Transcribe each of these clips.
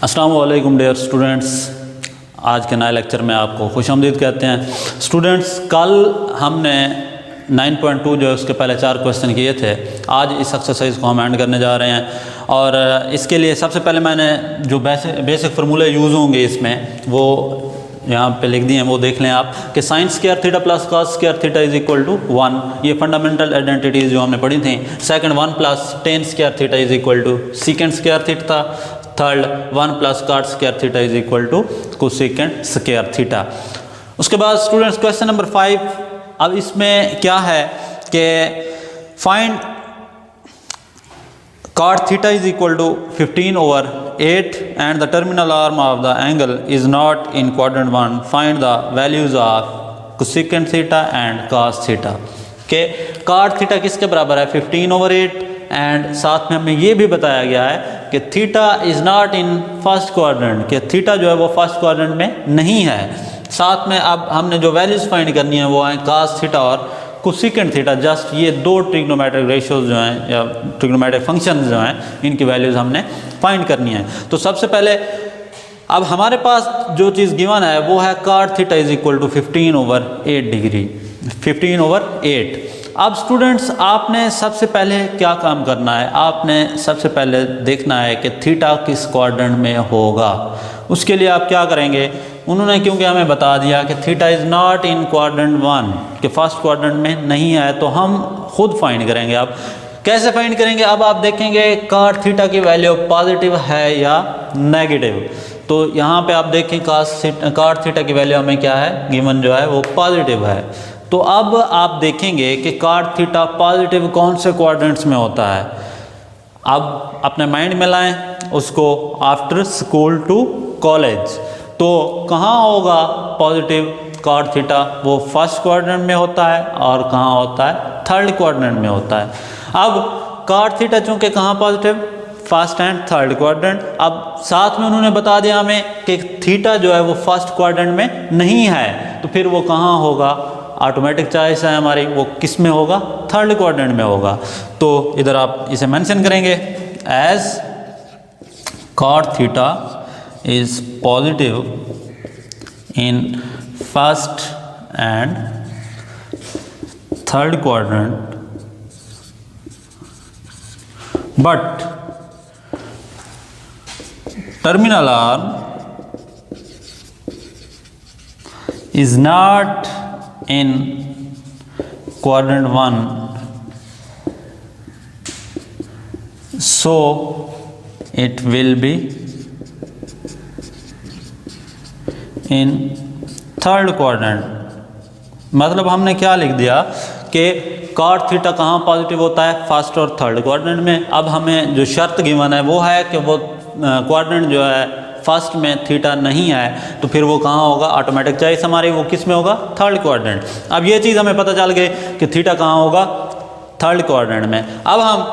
अस्सलाम वालेकुम dear students, आज के नए लेक्चर में आपको खुशामदीद कहते हैं। स्टूडेंट्स, कल हमने 9.2 जो है उसके पहले 4 क्वेश्चन किए थे। आज इस एक्सरसाइज को हम एंड करने जा रहे हैं और इसके लिए सबसे पहले मैंने जो बेसिक फार्मूले यूज़ होंगे इसमें वो यहाँ पे लिख दिए हैं, वो देख लें आप कि sine square theta plus cos square theta is equal to 1। ये फंडामेंटल आइडेंटिटीज़ जो हमने पढ़ी थी। Second 1 plus tan square theta is equal to secant square theta. Third 1 plus cot square theta is equal to cosecant square theta. उसके बाद students question number 5। अब इसमें क्या है कि find cot theta is equal to 15/8 and the terminal arm of the angle is not in quadrant 1. Find the values of cosecant theta and cos theta. के cot theta किसके बराबर है 15/8 and साथ में हमें ये भी बताया गया है कि theta is not in first quadrant, कि थीटा जो है वो फर्स्ट क्वाड्रेंट में नहीं है। साथ में अब हमने जो वैल्यूज़ फाइंड करनी है वो है cos थीटा और कोसेकेंट थीटा। जस्ट ये दो ट्रिग्नोमेट्रिक रेशियोज जो हैं या ट्रिग्नोमेट्रिक फंक्शंस जो हैं इनकी वैल्यूज़ हमने फाइंड करनी है। तो सबसे पहले अब हमारे पास जो चीज़ गिवन है वो है cot theta is equal to 15/8 degree, 15/8। अब स्टूडेंट्स आपने सबसे पहले क्या काम करना है, आपने सबसे पहले देखना है कि थीटा किस क्वाड्रेंट में होगा। उसके लिए आप क्या करेंगे, उन्होंने क्योंकि हमें बता दिया कि theta is not in quadrant 1, कि फर्स्ट क्वाड्रेंट में नहीं है, तो हम खुद फाइंड करेंगे। अब कैसे फाइंड करेंगे, अब आप देखेंगे cot थीटा की वैल्यू पॉजिटिव है या नेगेटिव। तो यहाँ पे आप देखें cot थीटा की वैल्यू हमें क्या है, गिवन जो है वो पॉजिटिव है। तो अब आप देखेंगे कि cot थीटा पॉजिटिव कौन से क्वाड्रेंट्स में होता है। अब अपने माइंड में लाएं उसको आफ्टर स्कूल टू कॉलेज। तो कहाँ होगा पॉजिटिव cot थीटा, वो फर्स्ट क्वाड्रेंट में होता है और कहाँ होता है, थर्ड क्वाड्रेंट में होता है। अब cot थीटा चूँकि कहाँ positive, first and third quadrant. अब साथ में उन्होंने बता दिया हमें कि थीटा जो है वो फर्स्ट क्वाड्रेंट में नहीं है, तो फिर वो कहाँ होगा, ऑटोमेटिक चॉइस है हमारी, वो किस में होगा, थर्ड क्वाड्रेंट में होगा। तो इधर आप इसे मेंशन करेंगे as cot theta is positive in first and third quadrant but terminal arm is not in quadrant 1, so it will be in third quadrant। मतलब हमने क्या लिख दिया कि cot थीटा कहाँ पॉजिटिव होता है, फर्स्ट और थर्ड क्वाड्रेंट में। अब हमें जो शर्त गिवन है वो है कि वो क्वाड्रेंट जो है फर्स्ट में थीटा नहीं है, तो फिर वो कहाँ होगा, ऑटोमेटिक चॉइस हमारी वो किस में होगा, थर्ड क्वाड्रेंट। अब ये चीज़ हमें पता चल गई कि थीटा कहाँ होगा, थर्ड क्वाड्रेंट में। अब हम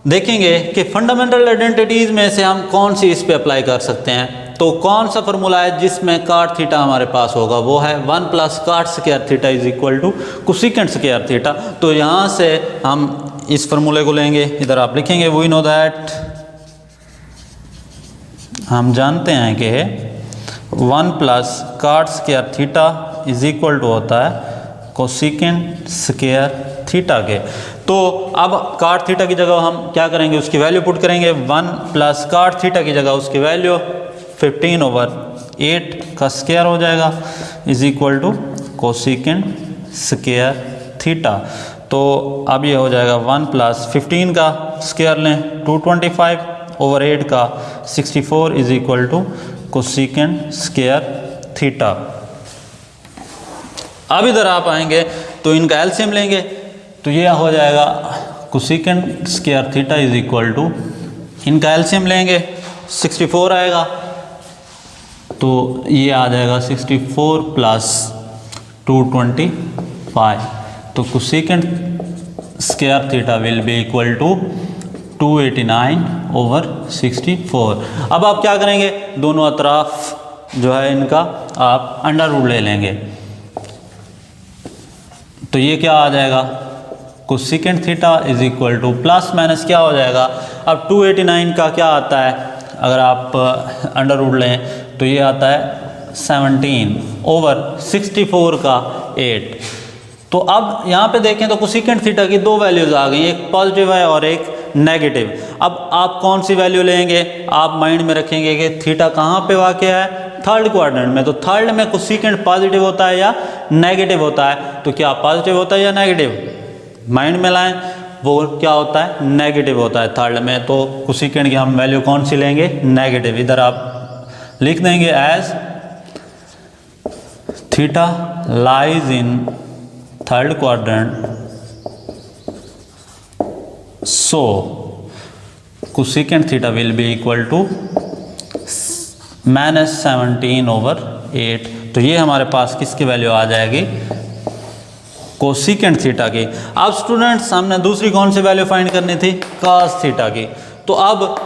देखेंगे कि फंडामेंटल आइडेंटिटीज़ में से हम कौन सी इस पे अप्लाई कर सकते हैं। तो कौन सा फार्मूला है जिसमें cot थीटा हमारे पास होगा, वो है 1 plus cot square theta is equal to cosecant square theta. तो यहाँ से हम इस फार्मूले को लेंगे, इधर आप लिखेंगे वी नो दैट, हम जानते हैं कि 1 plus cot square theta is equal to होता है कोसेकेंट स्क्वायर थीटा के। तो अब cot थीटा की जगह हम क्या करेंगे, उसकी वैल्यू पुट करेंगे। 1 प्लस cot थीटा की जगह उसकी वैल्यू 15/8 का स्क्वायर हो जाएगा is equal to cosecant square theta. तो अब ये हो जाएगा 1 प्लस 15 का स्क्वायर लें 225/8 का 64 is equal to cosecant square theta. अब इधर आप आएंगे तो इनका एलसीएम लेंगे, तो ये हो जाएगा cosecant square theta is equal to, इनका एलसीएम लेंगे 64 आएगा, तो ये आ जाएगा 64 प्लस 225, तो cosecant square theta will be equal to 289/64। अब आप क्या करेंगे, दोनों अतराफ जो है इनका आप अंडर रूट ले लेंगे, तो ये क्या आ जाएगा, cosecant theta is equal to plus minus क्या हो जाएगा। अब 289 का क्या आता है, अगर आप अंडर रूट लें तो ये आता है 17/64 का 8। तो अब यहाँ पे देखें तो कोसेकेंट थीटा की दो वैल्यूज़ आ गई, एक पॉजिटिव है और एक नेगेटिव। अब आप कौन सी वैल्यू लेंगे, आप माइंड में रखेंगे कि थीटा कहाँ पे वाक़ है, थर्ड क्वाड्रेंट में। तो थर्ड में कोसेकेंट पॉजिटिव होता है या नेगेटिव होता है, तो क्या पॉजिटिव होता है या नेगेटिव, माइंड में लाएं, वो क्या होता है, नेगेटिव होता है थर्ड में। तो कोसेकेंट की हम वैल्यू कौन सी लेंगे, नेगेटिव। इधर आप लिख देंगे as theta lies in third quadrant, so cosecant theta will be equal to -17/8। तो ये हमारे पास किसकी वैल्यू आ जाएगी, कोसेकेंट थीटा की। अब स्टूडेंट्स हमने दूसरी कौन सी वैल्यू फाइंड करनी थी, कॉस थीटा की। तो अब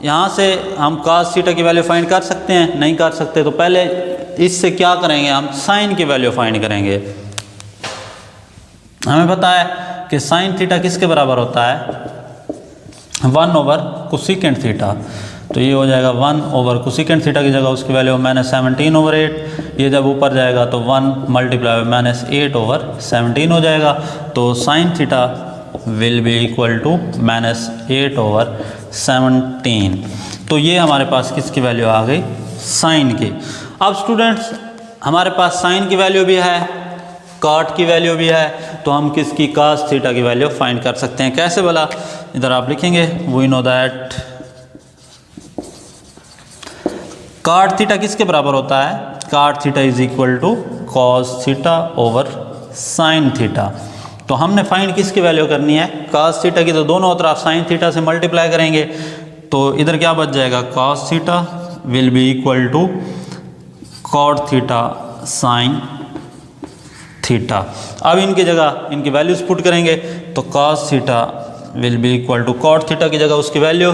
यहाँ से हम कॉस थीटा की वैल्यू फाइंड कर सकते हैं, नहीं कर सकते, तो पहले इससे क्या करेंगे, हम साइन की वैल्यू फाइंड करेंगे। हमें पता है कि साइन थीटा किसके बराबर होता है, 1/कोसेकेंट थीटा। तो ये हो जाएगा 1/कोसेकेंट थीटा की जगह उसकी वैल्यू -17/8। ये जब ऊपर जाएगा तो 1 मल्टीप्लाई -8/17 हो जाएगा। तो sine theta will be equal to -8/17। तो ये हमारे पास किसकी वैल्यू आ गई, साइन की। अब स्टूडेंट्स हमारे पास साइन की वैल्यू भी है, कॉट की वैल्यू भी है, तो हम किसकी, कॉस थीटा की वैल्यू फाइंड कर सकते हैं। कैसे बोला, इधर आप लिखेंगे we know that cot theta किसके बराबर होता है, cot theta is equal to cos theta over sine theta. तो हमने फाइंड किसकी वैल्यू करनी है, कॉस थीटा की। तो दोनों तरफ साइन थीटा से मल्टीप्लाई करेंगे तो इधर क्या बच जाएगा, cos theta will be equal to cot theta sine theta. अब इनकी जगह इनकी वैल्यूज पुट करेंगे तो cos theta will be equal to cot theta की जगह उसकी value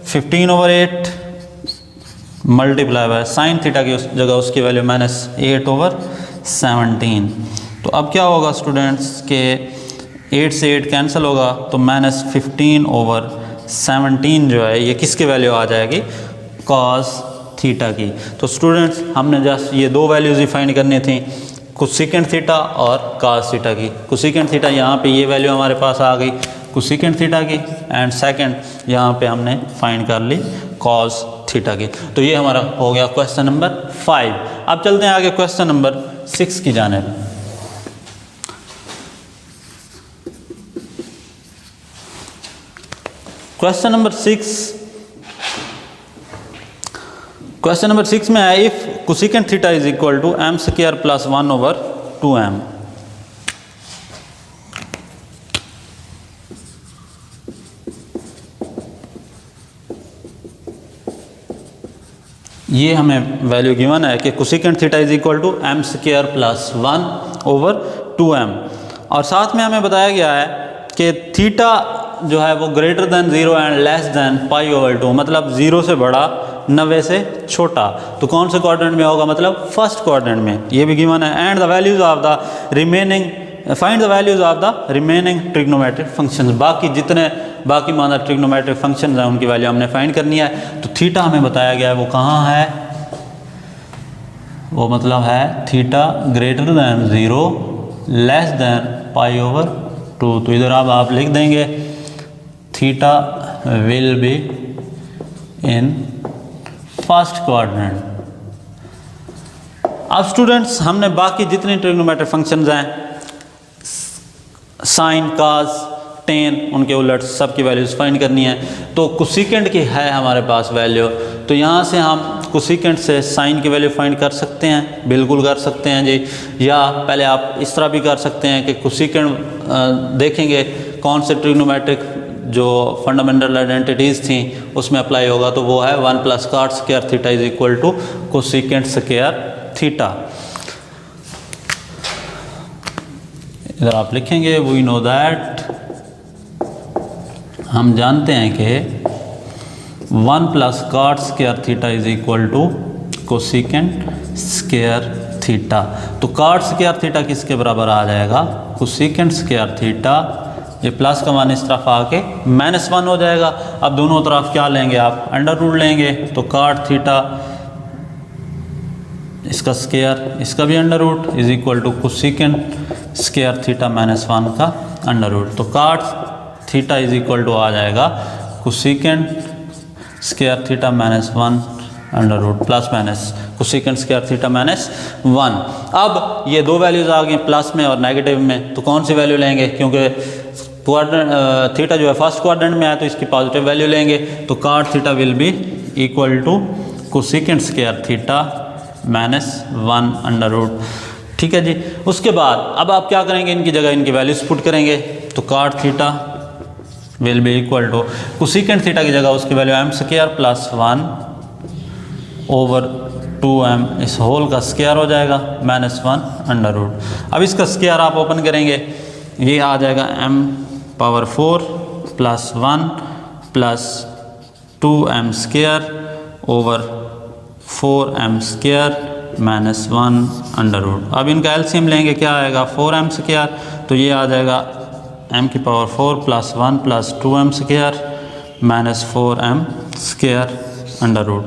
15/8 multiply by sine theta की जगह उसकी वैल्यू -8/17। तो अब क्या होगा स्टूडेंट्स के 8 से 8 कैंसिल होगा, तो -15/17 जो है ये किसकी वैल्यू आ जाएगी, cos थीटा की। तो स्टूडेंट्स हमने जस्ट ये दो वैल्यूज ही फाइंड करनी थी, कोसेकेंट थीटा और cos थीटा की। कोसेकेंट थीटा यहाँ पे ये वैल्यू हमारे पास आ गई कोसेकेंट थीटा की, एंड सेकंड यहाँ पे हमने फाइंड कर ली cos थीटा की। तो ये हमारा हो गया क्वेश्चन नंबर 5। अब चलते हैं आगे क्वेश्चन नंबर 6 की जानिब। क्वेश्चन नंबर 6 में है, if cosecant theta is equal to m² + 1/2m। ये हमें वैल्यू गिवन है कि cosecant theta is equal to m² + 1/2m, और साथ में हमें बताया गया है कि थीटा जो है वो greater than 0 and less than π/2, मतलब 0 से बड़ा 90 से छोटा। तो कौन से क्वाड्रेंट में होगा, मतलब फर्स्ट क्वाड्रेंट में, ये भी गिवन है। And the values of the remaining, find the values of the remaining trigonometric functions. बाकी जितने बाकी माना ट्रिग्नोमेट्रिक फंक्शंस हैं उनकी वैल्यू हमने फाइंड करनी है। तो थीटा हमें बताया गया है वो कहाँ है, वो मतलब है theta greater than 0 less than π/2। तो इधर आप लिख देंगे theta will be in first quadrant. अब स्टूडेंट्स हमने बाकी जितने ट्रिग्नोमेट्रिक फंक्शंस हैं, साइन, कॉस, टेन, उनके उलट सब की वैल्यूज फाइंड करनी है। तो कोसेकेंट की है हमारे पास वैल्यू, तो यहाँ से हम कोसेकेंट से साइन की वैल्यू फाइंड कर सकते हैं, बिल्कुल कर सकते हैं जी। या पहले आप इस तरह भी कर सकते हैं कि कोसेकेंट देखेंगे कौन से ट्रिग्नोमेट्रिक जो फंडामेंटल आइडेंटिटीज़ थी उसमें अप्लाई होगा, तो वो है 1 + cot² theta is equal to cosecant theta. इधर आप लिखेंगे वी नो दैट, हम जानते हैं कि 1 + cot² theta is equal to cosecant theta. तो cot² थीटा किसके बराबर आ जाएगा, कोसेकेंट² थीटा ये प्लस का मान इस तरफ आके -1 हो जाएगा। अब दोनों तरफ क्या लेंगे आप, अंडर रूट लेंगे, तो cot थीटा इसका स्क्वायर, इसका भी under root is equal to cosecant square theta -1 का अंडर रूट। तो cot theta is equal to आ जाएगा cosecant square theta -1 under root plus minus cosecant square theta -1। अब ये दो वैल्यूज़ आ गई प्लस में और नेगेटिव में, तो कौन सी वैल्यू लेंगे, क्योंकि क्वाड्रेंट थीटा जो है फर्स्ट क्वाड्रेंट में आया तो इसकी पॉजिटिव वैल्यू लेंगे। तो cot theta will be equal to cosecant square theta -1 under root. ठीक है जी। उसके बाद अब आप क्या करेंगे, इनकी जगह इनकी वैल्यूज पुट करेंगे। तो cot theta will be equal to cosecant theta की जगह उसकी value m² plus 1 over 2m इस होल का स्क्वायर हो जाएगा -1 अंडर रूट। अब इसका स्क्वायर आप ओपन करेंगे, ये आ जाएगा m⁴ plus 1 plus 2m² over 4m² -1 under root. अब इनका एलसीएम लेंगे, क्या आएगा 4m², तो ये आ जाएगा m⁴ plus 1 plus 2m² -4m² under root.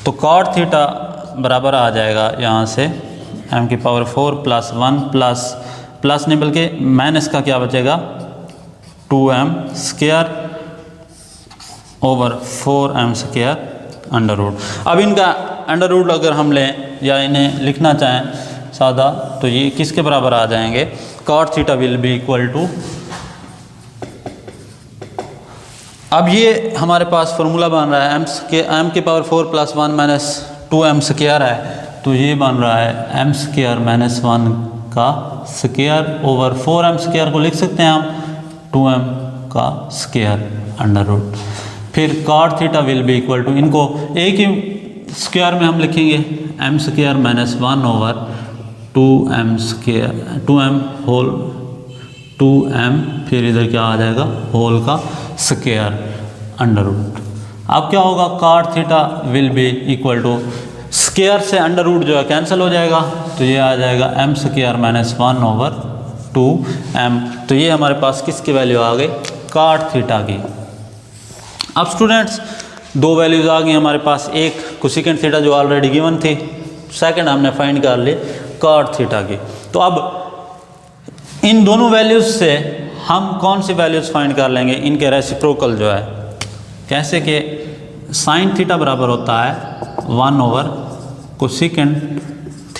तो cot थीटा बराबर आ जाएगा यहाँ से m⁴ प्लस 1 प्लस नहीं बल्कि माइनस का क्या बचेगा 2m² over 4m² under root. अब इनका अंडर रूट अगर हम लें या इन्हें लिखना चाहें सादा, तो ये किसके बराबर आ जाएंगे, cot theta will be equal to, अब ये हमारे पास फार्मूला बन रहा है m⁴ प्लस 1 माइनस 2m² है, तो ये बन रहा है m² -1 का स्क्वायर ओवर 4m² को लिख सकते हैं हम 2m का स्क्वायर अंडर रूट। फिर cot theta will be equal to, इनको एक ही स्क्वायर में हम लिखेंगे m² -1 over 2m whole 2m, फिर इधर क्या आ जाएगा होल का स्क्वायर अंडर रूट। अब क्या होगा, cot theta will be equal to, square से अंडर रूट जो है कैंसिल हो जाएगा, तो ये आ जाएगा m² -1 ओवर 2m। तो ये हमारे पास किसकी वैल्यू आ गई, cot थीटा की। अब स्टूडेंट्स दो वैल्यूज़ आ गई हमारे पास, एक कोसेकेंट थीटा जो ऑलरेडी गिवन थी, सेकंड हमने फाइंड कर ली cot थीटा की। तो अब इन दोनों वैल्यूज़ से हम कौन सी वैल्यूज़ फाइंड कर लेंगे, इनके रेसिप्रोकल जो है, कैसे कि sin थीटा बराबर होता है 1 ओवर कोसेकेंट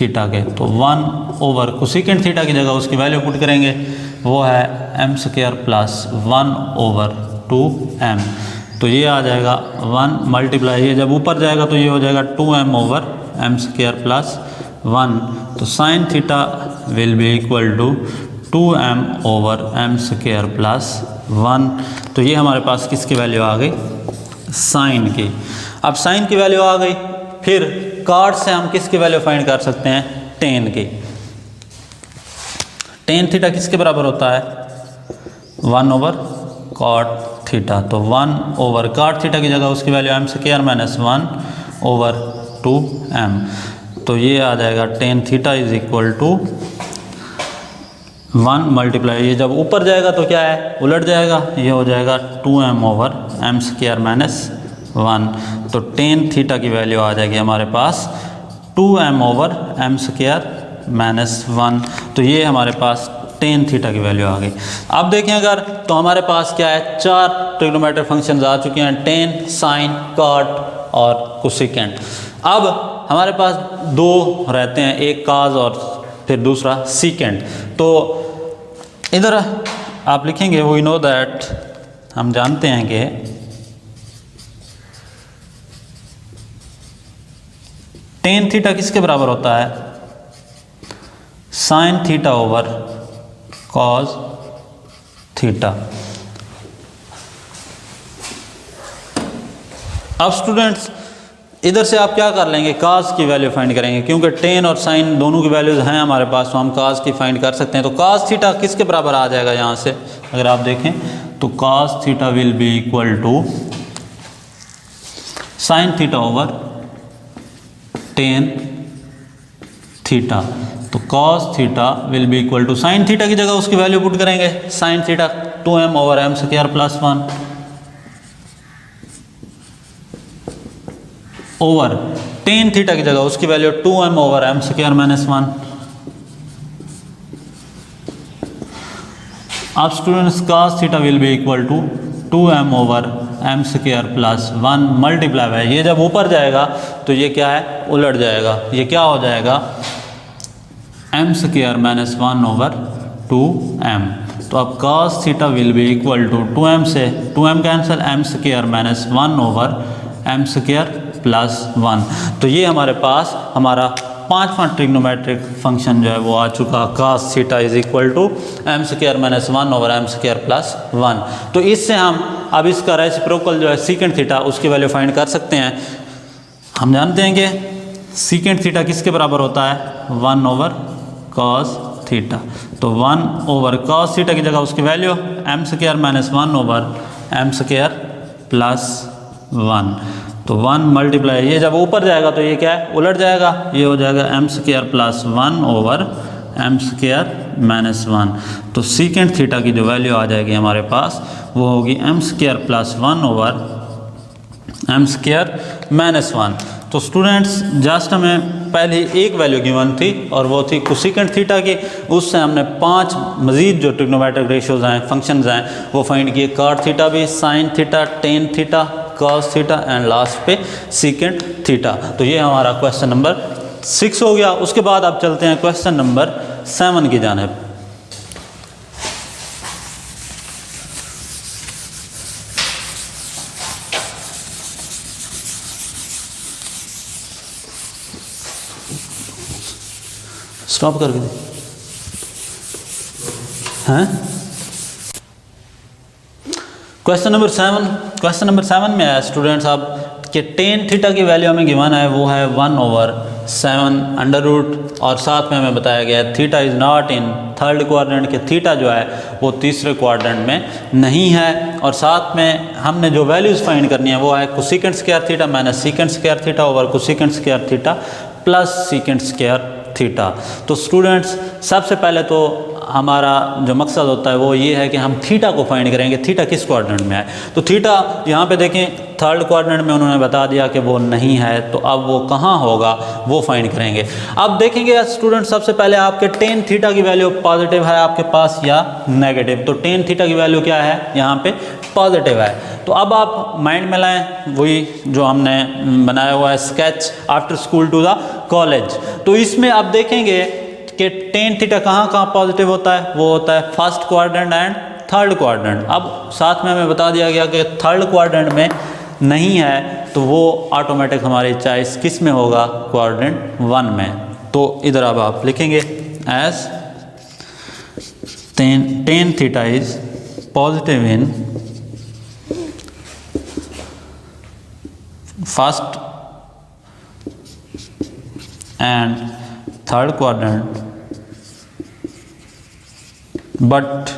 थीटा के, तो 1 ओवर कोसेकेंट थीटा की जगह उसकी वैल्यू पुट करेंगे, वो है m² प्लस 1 ओवर 2m। तो ये आ जाएगा 1 मल्टीप्लाई, ये जब ऊपर जाएगा तो ये हो जाएगा 2m ओवर m² प्लस 1। तो sin theta will be equal to 2m over m² plus 1। तो ये हमारे पास किसकी वैल्यू आ गई, साइन की। अब साइन की वैल्यू आ गई, फिर cot से हम किसकी वैल्यू फाइंड कर सकते हैं, tan की। tan थीटा किसके बराबर होता है, 1 ओवर cot थीटा। तो 1 ओवर cot थीटा की जगह उसकी वैल्यू m² -1 ओवर 2m। तो ये आ जाएगा tan theta is equal to 1 multiply, ये जब ऊपर जाएगा तो क्या है उलट जाएगा, ये हो जाएगा 2m ओवर m² -1। तो tan थीटा की वैल्यू आ जाएगी हमारे पास 2m ओवर m² -1। तो ये हमारे पास tan थीटा की वैल्यू आ गई। अब देखें अगर, तो हमारे पास क्या है, 4 ट्रिग्नोमेट्रिक फंक्शंस आ चुके हैं, tan, sin, cot और कोसेकेंट। अब हमारे पास दो रहते हैं, एक cos और फिर दूसरा सीकेंट। तो इधर आप लिखेंगे वी नो दैट, हम जानते हैं कि tan थीटा किसके बराबर होता है, sin theta over cos theta. अब स्टूडेंट्स इधर से आप क्या कर लेंगे, cos की वैल्यू फाइंड करेंगे, क्योंकि tan और sin दोनों की वैल्यूज हैं हमारे पास, तो हम cos की फाइंड कर सकते हैं। तो cos थीटा किसके बराबर आ जाएगा, यहाँ से अगर आप देखें तो cos theta will be equal to sin theta over tan theta. तो cos theta will be equal to, sin theta की जगह उसकी वैल्यू पुट करेंगे, sin theta 2m over m square plus 1 over tan theta की जगह उसकी value 2m over m square minus 1। अब students cos theta will be equal to 2m over m square plus 1 multiply by, ये जब ऊपर जाएगा तो ये क्या है, उलट जाएगा, ये क्या हो जाएगा m square minus 1 over 2m। तो अब cos theta will be equal to 2m से 2m cancel, m square minus 1 over m square plus 1। तो ये हमारे पास हमारा पांचवा ट्रिग्नोमेट्रिक फंक्शन जो है वो आ चुका, cos theta is equal to m square minus 1 over m square plus 1। तो इससे हम अब इसका रेसिप्रोकल जो है सीकेंट थीटा उसकी वैल्यू फाइंड कर सकते हैं। हम जानते हैं कि सीकेंट थीटा किसके बराबर होता है, 1 ओवर cos थीटा। तो 1 ओवर cos थीटा की जगह उसकी value m square minus 1 over m square plus 1। तो 1 मल्टीप्लाई, ये जब ऊपर जाएगा तो ये क्या है, उलट जाएगा, ये हो जाएगा m square plus 1 over m square minus 1। तो सीकेंट थीटा की जो वैल्यू आ जाएगी हमारे पास वो होगी m square plus 1 over m square minus 1। तो स्टूडेंट्स जस्ट हमें पहले एक वैल्यू गिवन थी और वो थी कोसेकेंट थीटा की, उससे हमने 5 मज़ीद जो ट्रिग्नोमेट्रिक रेशियोज हैं, फंक्शंस हैं, वो फाइंड किए, cot थीटा भी, sin theta, tan theta, cos theta and last पे सीकेंट थीटा। तो ये हमारा क्वेश्चन नंबर 6 हो गया। उसके बाद आप चलते हैं क्वेश्चन नंबर 7 की जानिब। स्टॉप करके दे हैं। क्वेश्चन नंबर 7 में है स्टूडेंट्स अब कि टेन थीटा की वैल्यू हमें गिवन है वो है 1 ओवर 7 अंडर रूट, और साथ में हमें बताया गया है theta is not in third quadrant, के थीटा जो है वो तीसरे क्वाड्रेंट में नहीं है। और साथ में हमने जो वैल्यूज़ फाइंड करनी है वो है cosecant square theta minus secant square theta over cosecant square theta plus secant square theta. तो स्टूडेंट्स सबसे पहले तो हमारा जो मकसद होता है वो ये है कि हम थीटा को फाइंड करेंगे, थीटा किस क्वाड्रेंट में है। तो थीटा यहाँ पे देखें थर्ड क्वाड्रेंट में उन्होंने बता दिया कि वो नहीं है, तो अब वो कहाँ होगा वो फाइंड करेंगे। अब देखेंगे स्टूडेंट सबसे पहले आपके टेन थीटा की वैल्यू पॉजिटिव है आपके पास या नेगेटिव। तो टेन थीटा की वैल्यू क्या है, यहाँ पे पॉजिटिव है। तो अब आप माइंड में लाएं वही जो हमने बनाया हुआ है sketch after school to the college. तो इसमें आप देखेंगे कि टेन थीटा कहाँ कहाँ पॉजिटिव होता है, वो होता है first quadrant and third quadrant. अब साथ में हमें बता दिया गया कि थर्ड क्वाड्रेंट में नहीं है, तो वो ऑटोमेटिक हमारी चॉइस किस में होगा, क्वाड्रेंट 1 में। तो इधर अब आप लिखेंगे as tan theta is positive in first and third quadrant, but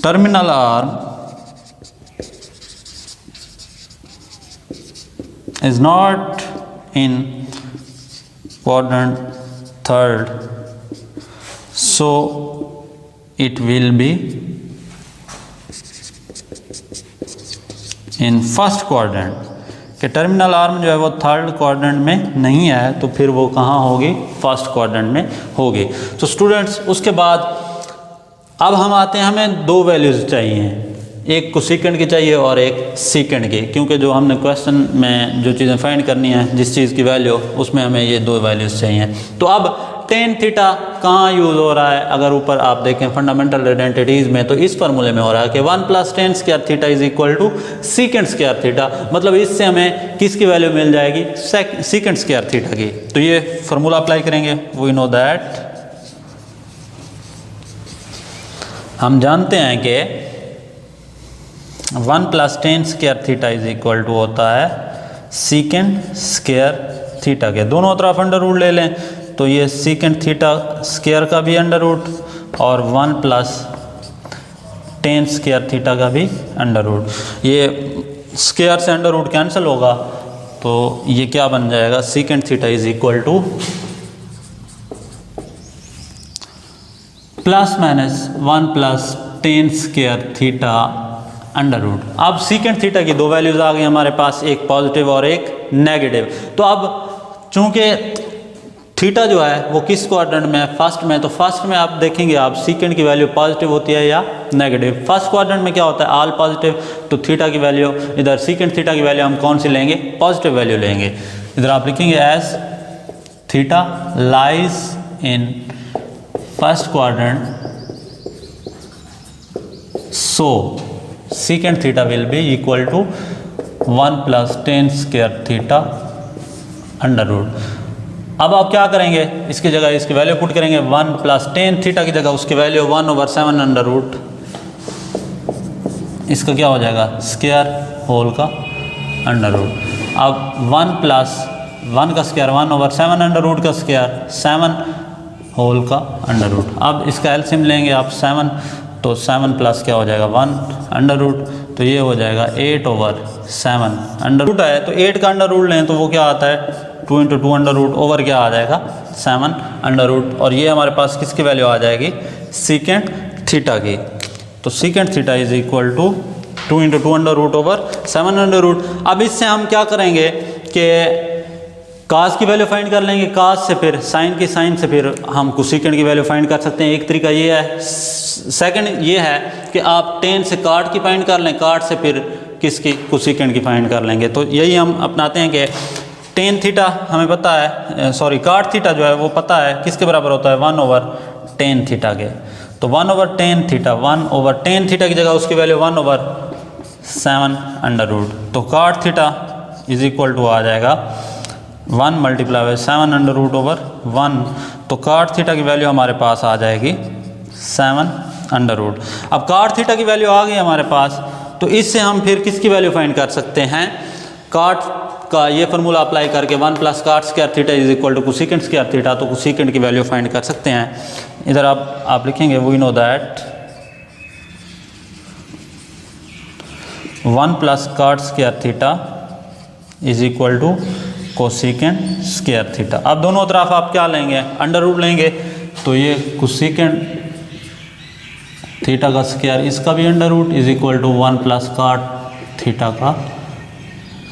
terminal arm is not in quadrant third, so it will be in first quadrant। कि टर्मिनल आर्म जो है वो थर्ड क्वाड्रेंट में नहीं है, तो फिर वो कहाँ होगी, फर्स्ट क्वाड्रेंट में होगी। तो स्टूडेंट्स उसके बाद अब हम आते हैं, हमें दो वैल्यूज़ चाहिए, एक कोसेकेंट की चाहिए और एक सीकेंट की, क्योंकि जो हमने क्वेश्चन में जो चीज़ें फाइंड करनी है जिस चीज़ की वैल्यू, उसमें हमें ये दो वैल्यूज़ चाहिए। तो अब टेन थीटा कहाँ यूज़ हो रहा है, अगर ऊपर आप देखें फंडामेंटल आइडेंटिटीज़ में, तो इस फार्मूले में हो रहा है कि 1 + tan square theta is equal to secant square theta. मतलब इससे हमें किसकी वैल्यू मिल जाएगी, सीकेंट स्क्वायर थीटा की। तो ये फार्मूला अप्लाई करेंगे। वी नो दैट, हम जानते हैं कि 1 + tan square theta is equal to होता है सीकेंट स्क्वायर थीटा के। दोनों तरफ अंडर रूट ले लें, तो ये सीकेंट थीटा स्क्वायर का भी अंडर रूट और 1 + tan स्क्वायर थीटा का भी अंडर रूट। ये स्क्वायर से अंडर रूट कैंसिल होगा, तो ये क्या बन जाएगा, secant theta is equal to plus minus 1 plus tan square theta under root. अब सीकेंट थीटा की दो वैल्यूज आ गई हमारे पास, एक पॉजिटिव और एक नेगेटिव। तो अब चूंकि थीटा जो है वो किस क्वाड्रेंट में है, फर्स्ट में, तो फर्स्ट में आप देखेंगे आप सीकेंट की वैल्यू पॉजिटिव होती है या नेगेटिव। फर्स्ट क्वाड्रेंट में क्या होता है, ऑल पॉजिटिव, तो थीटा की वैल्यू इधर सीकेंट थीटा की वैल्यू हम कौन सी लेंगे, पॉजिटिव वैल्यू लेंगे। इधर आप लिखेंगे as theta lies in first quadrant so secant theta will be equal to 1 plus tan square theta under root. अब आप क्या करेंगे, इसकी जगह इसकी वैल्यू पुट करेंगे 1 प्लस टेन थीटा की जगह उसकी वैल्यू 1/7 अंडर रूट, इसका क्या हो जाएगा स्क्वायर होल का अंडर रूट। अब 1 प्लस 1 का स्क्वायर 1/7 अंडर रूट का स्क्वायर 7 होल का अंडर रूट। अब इसका एलसीएम लेंगे आप 7, तो 7 प्लस क्या हो जाएगा 1 अंडर रूट, तो ये हो जाएगा 8/7 अंडर रूट है। तो 8 का अंडर रूट लें तो वो क्या आता है 2 × 2 अंडर रूट ओवर क्या आ जाएगा 7 अंडर रूट। और ये हमारे पास किसकी वैल्यू आ जाएगी सीकेंट थीटा की। तो secant theta is equal to 2 × 2 under root over 7 under root. अब इससे हम क्या करेंगे कि कास की वैल्यू फाइंड कर लेंगे, कास से फिर साइन की साइन से फिर हम कोसेकेंट की वैल्यू फाइंड कर सकते हैं। एक तरीका ये है, सेकंड ये है कि आप टेन से काट की फाइंड कर लें, काट से फिर किसकी कोसेकेंट की फाइंड कर लेंगे। तो यही हम अपनाते हैं कि टेन थीटा हमें पता है, सॉरी काट थीटा जो है वो पता है किसके बराबर होता है 1/10 थीटा के। तो 1/10 थीटा 1/10 थीटा की जगह उसकी वैल्यू 1/7 अंडर रूट। तो cot theta is equal to आ जाएगा 1 × 7 अंडर रूट ओवर 1। तो काट थीटा की वैल्यू हमारे पास आ जाएगी 7 अंडर रूट। अब काट थीटा की वैल्यू आ गई हमारे पास, तो इससे हम फिर किसकी वैल्यू फाइंड कर सकते हैं, काट का ये फार्मूला अप्लाई करके 1 plus cot square theta is equal to cosecant square theta. तो कोसेकेंट की वैल्यू फाइंड कर सकते हैं। इधर आप लिखेंगे we know that 1 plus cot square theta is equal to cosecant square theta. अब दोनों तरफ आप क्या लेंगे अंडर रूट लेंगे, तो ये कोसेकेंट थीटा का स्क्वायर इसका भी under root is equal to 1 plus cot theta का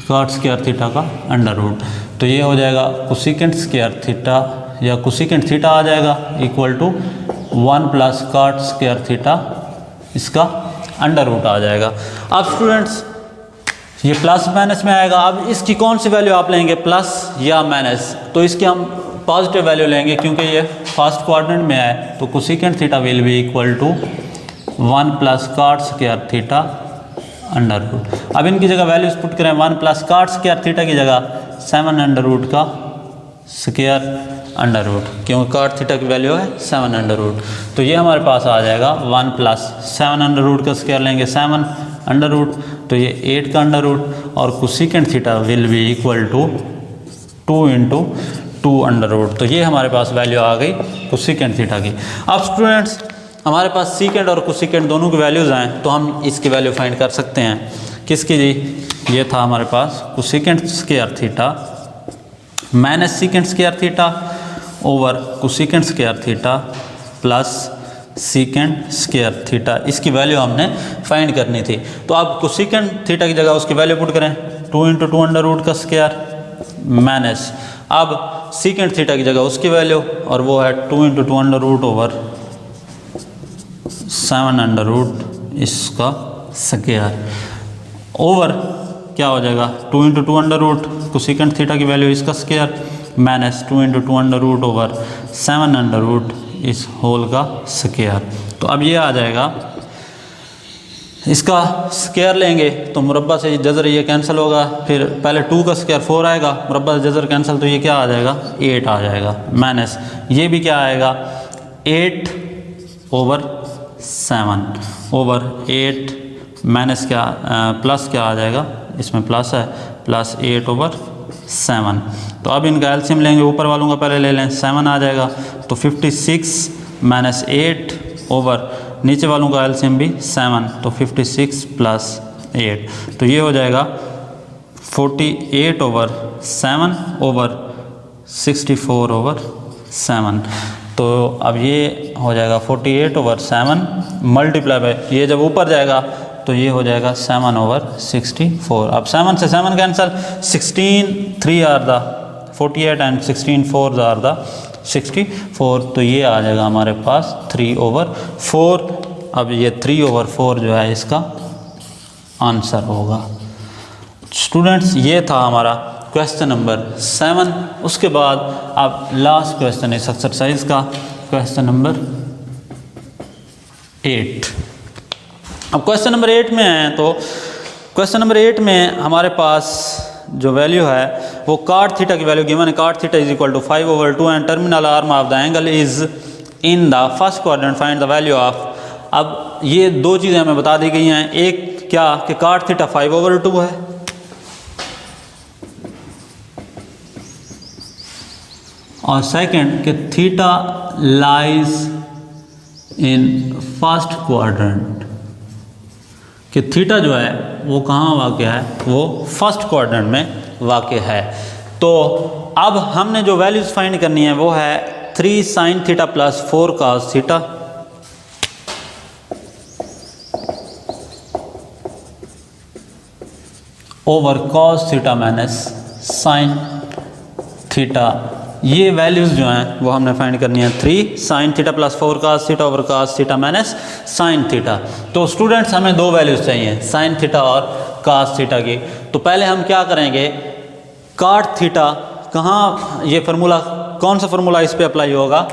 काट स्क्वायर थीटा का अंडर रूट। तो ये हो जाएगा कोसेकेंट स्क्वायर थीटा या कोसेकेंट थीटा आ जाएगा equal to 1 plus cot square theta इसका अंडर रूट आ जाएगा। अब स्टूडेंट्स ये प्लस माइनस में आएगा। अब इसकी कौन सी वैल्यू आप लेंगे प्लस या माइनस, तो इसकी हम पॉजिटिव वैल्यू लेंगे क्योंकि ये फर्स्ट क्वाड्रेंट में है। तो cosecant theta will be equal to 1 plus cot square theta under root. अब इनकी जगह वैल्यूज पुट करें 1 प्लस काट स्क्वायर थीटा की जगह 7 अंडर रूट का स्क्वायर अंडर रूट, क्योंकि काट थीटा की वैल्यू है 7 अंडर रूट। तो ये हमारे पास आ जाएगा 1 प्लस 7 अंडर रूट का स्क्वायर लेंगे 7 अंडर रूट, तो ये 8 का अंडर रूट। और cosecant theta will be equal to 2 × 2 under root. तो ये हमारे पास वैल्यू आ गई कोसेकेंट थीटा की। अब स्टूडेंट्स हमारे पास सीकेंट और कोसेकेंट दोनों की वैल्यूज़ आएँ तो हम इसकी वैल्यू फाइंड कर सकते हैं। किसकी जी, ये था हमारे पास cosecant square theta minus secant square theta over cosecant square theta plus secant square theta. इसकी वैल्यू हमने फाइंड करनी थी। तो आप कोसेकेंट थीटा की जगह उसकी वैल्यू पुट करें 2 × 2 अंडर रूट का स्क्वायर माइनस अब सीकेंट थीटा की जगह उसकी वैल्यू, और वो है 2 × 2 under root over 7 under root इसका स्क्वायर ओवर क्या हो जाएगा 2 × 2 अंडर रूट कोसेकेंट थीटा की वैल्यू इसका square minus 2 × 2 under root over 7 under root इस होल का स्क्वायर। तो अब ये आ जाएगा, इसका स्क्वायर लेंगे तो मुरब्बा से जज़र ये कैंसिल होगा, फिर पहले 2 का स्क्वायर 4 आएगा, मुरब्बा से जज़र कैंसिल, तो ये क्या आ जाएगा 8 आ जाएगा माइनस ये भी क्या आएगा 8/7 ओवर 8 माइनस क्या प्लस क्या आ जाएगा, इसमें प्लस है प्लस 8/7। तो अब इनका एलसीएम लेंगे, ऊपर वालों का पहले ले लें 7 आ जाएगा, तो 56 माइनस 8 ओवर नीचे वालों का एलसीएम भी 7, तो 56 प्लस 8, तो ये हो जाएगा 48/7 ओवर 64/7। तो अब ये हो जाएगा 48/7 मल्टीप्लाई बाय, ये जब ऊपर जाएगा तो ये हो जाएगा 7/64। अब 7 से 7 cancel, 16 3 are the 48 and 16 4 are the 64, तो ये आ जाएगा हमारे पास 3/4। अब ये 3/4 जो है इसका आंसर होगा। स्टूडेंट्स ये था हमारा क्वेश्चन नंबर 7। उसके बाद अब लास्ट क्वेश्चन इस एक्सरसाइज का, क्वेश्चन नंबर 8। अब क्वेश्चन नंबर 8 में है, तो क्वेश्चन नंबर 8 में हमारे पास जो वैल्यू है वो cot थीटा की वैल्यू गिवन है, cot theta is equal to 5/2 and terminal arm of the angle is in the first quadrant, find the value of. अब ये दो चीज़ें हमें बता दी गई हैं, एक क्या कि cot थीटा 5/2 है, और सेकंड कि theta lies in first quadrant, कि थीटा जो है वो कहाँ वाक़या है, वो फर्स्ट क्वाड्रेंट में वाक़या है। तो अब हमने जो वैल्यूज़ फाइंड करनी है वो है 3 sin theta plus 4 cos theta over cos theta minus sin theta. ये वैल्यूज़ जो हैं वो हमने फाइंड करनी है 3 sin theta plus 4 cos theta over cos theta minus sin theta. तो स्टूडेंट्स हमें दो वैल्यूज़ चाहिए sin थीटा और cos थीटा की। तो पहले हम क्या करेंगे, cot थीटा कहाँ, ये फार्मूला कौन सा फार्मूला इस पे अप्लाई होगा,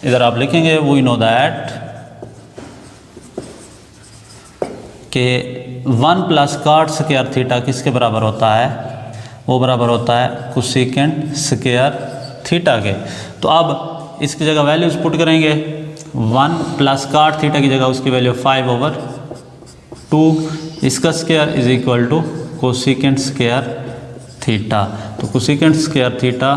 इधर आप लिखेंगे वी नो दैट कि 1 प्लस cot स्क्वायर थीटा किसके बराबर होता है, वो बराबर होता है कोसेकेंट स्क्वायर थीटा के। तो अब इसकी जगह वैल्यूज पुट करेंगे, 1 प्लस cot थीटा की जगह उसकी वैल्यू 5/2, इसका square is equal to cosecant square theta. तो cosecant square theta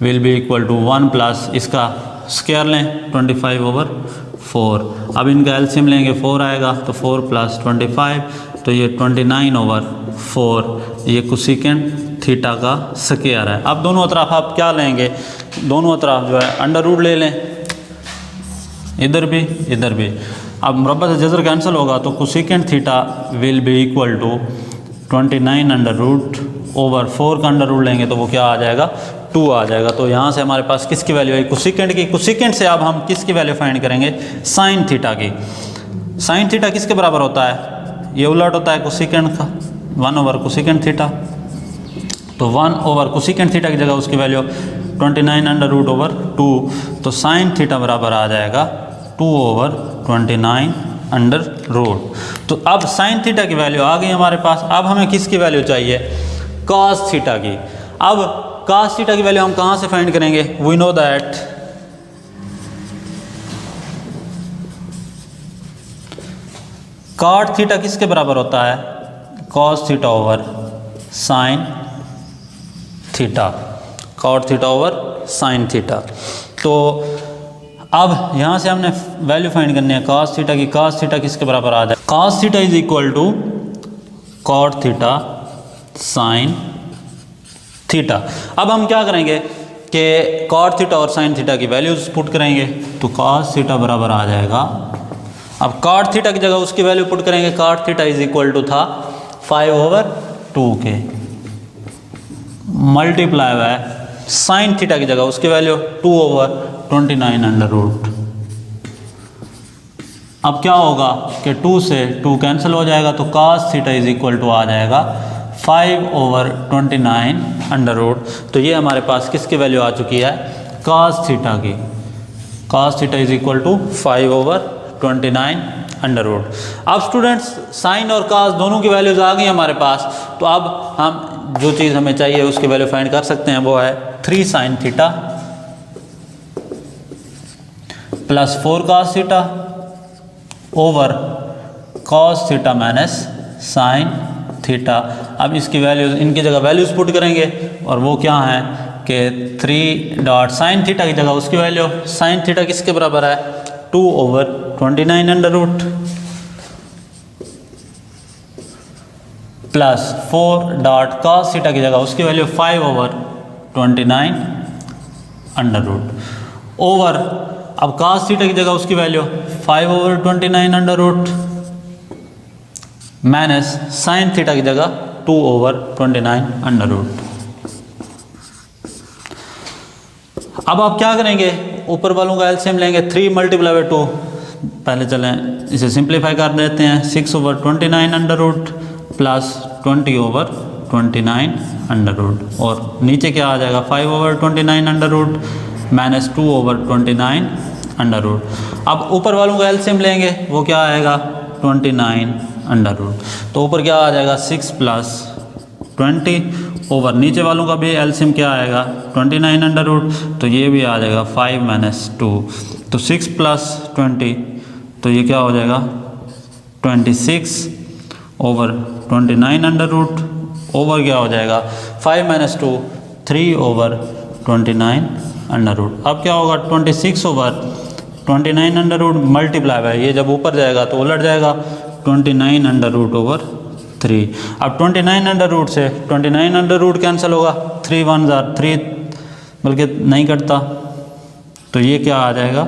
will be equal to 1 plus इसका स्क्वायर लें 25/4। अब इनका एलसीएम लेंगे 4 आएगा, तो 4 + 25, तो ये 29/4, ये कोसेकेंट थीटा का स्क्वायर है। अब दोनों तरफ आप क्या लेंगे, दोनों तरफ जो है अंडर रूट ले लें, इधर भी इधर भी। अब मुरब्बा से जज़र कैंसिल होगा, तो cosecant theta will be equal to 29/4 का अंडर रूट लेंगे तो वो क्या आ जाएगा, 2 आ जाएगा। तो यहाँ से हमारे पास किसकी वैल्यू है, कोसेकेंट की। कोसेकेंट से अब हम किसकी वैल्यू फाइंड करेंगे, साइन थीटा की। साइन थीटा किसके बराबर होता है, ये उलट होता है कोसेकेंट का, 1/कोसेकेंट थीटा। तो 1/कोसेकेंट थीटा की जगह उसकी वैल्यू 29/2, तो साइन थीटा बराबर आ जाएगा 2/29/। तो अब साइन थीटा की वैल्यू आ गई हमारे पास। अब हमें किसकी वैल्यू चाहिए, कॉस थीटा की। अब कॉस थीटा की वैल्यू हम कहाँ से फाइंड करेंगे, we know that cot theta किसके बराबर होता है, cos theta over sine theta, cot theta over sine theta. तो अब यहाँ से हमने वैल्यू फाइंड करनी है कॉस थीटा की। कॉस थीटा किसके बराबर आ जाए, cos theta is equal to cot theta sine theta. अब हम क्या करेंगे कि कॉट थीटा और साइन थीटा की वैल्यूज पुट करेंगे, तो कॉस थीटा बराबर आ जाएगा, अब कॉट थीटा की जगह उसकी वैल्यू पुट करेंगे, cot theta is equal to था 5/2 के मल्टीप्लाई बाय साइन थीटा की जगह उसकी वैल्यू 2/29/। अब क्या होगा कि 2 से 2 कैंसिल हो जाएगा, तो cos theta is equal to आ जाएगा 5/29/। तो ये हमारे पास किसकी वैल्यू आ चुकी है, cos थीटा की। cos theta is equal to 5/29/। अब स्टूडेंट्स साइन और cos दोनों की वैल्यूज आ गई हमारे पास। तो अब हम जो चीज़ हमें चाहिए उसकी वैल्यू फाइंड कर सकते हैं, वो है 3 sin theta plus 4 cos theta over cos theta minus sine theta. अब इसकी वैल्यूज, इनकी जगह वैल्यूज पुट करेंगे, और वो क्या है कि 3 sin थीटा की जगह उसकी वैल्यू, साइन थीटा किसके बराबर है, 2/29/। प्लस 4 cos थीटा की जगह उसकी वैल्यू 5/29/। ओवर, अब cos थीटा की जगह उसकी value 5/29 under root minus sine theta की जगह 2/29 अंडर रूट। अब आप क्या करेंगे, ऊपर वालों का एलसीएम लेंगे, 3 × 2, पहले चलें इसे सिंप्लीफाई कर देते हैं, 6/29 under root plus 20/29 under root, और नीचे क्या आ जाएगा 5/29 under root minus 2/29 under root. अब ऊपर वालों का एलसीएम लेंगे, वो क्या आएगा 29 अंडर रूट, तो ऊपर क्या आ जाएगा 6 + 20 ओवर नीचे वालों का भी एलसीएम क्या आएगा 29 अंडर रूट, तो ये भी आ जाएगा 5 - 2, तो 6 + 20, तो ये क्या हो जाएगा 26 ओवर 29 अंडर रूट, ओवर क्या हो जाएगा 5 - 2 3/29 अंडर रूट। अब क्या होगा 26/29 अंडर रूट मल्टीप्लाई बाय, ये जब ऊपर जाएगा तो उलट जाएगा 29 अंडर रूट ओवर 3। अब 29 अंडर रूट से 29 अंडर रूट कैंसिल होगा, 3 × 1 = 3, बल्कि नहीं कटता, तो ये क्या आ जाएगा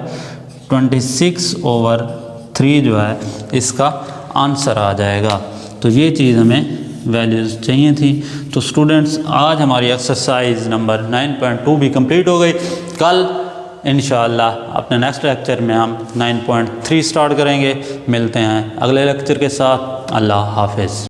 26/3 जो है इसका आंसर आ जाएगा। तो ये चीज़ हमें वैल्यूज़ चाहिए थी। तो स्टूडेंट्स आज हमारी एक्सरसाइज नंबर 9.2 भी कंप्लीट हो गई। कल इंशाअल्लाह अपने नेक्स्ट लेक्चर में हम 9.3 स्टार्ट करेंगे। मिलते हैं अगले लेक्चर के साथ। अल्लाह हाफिज़।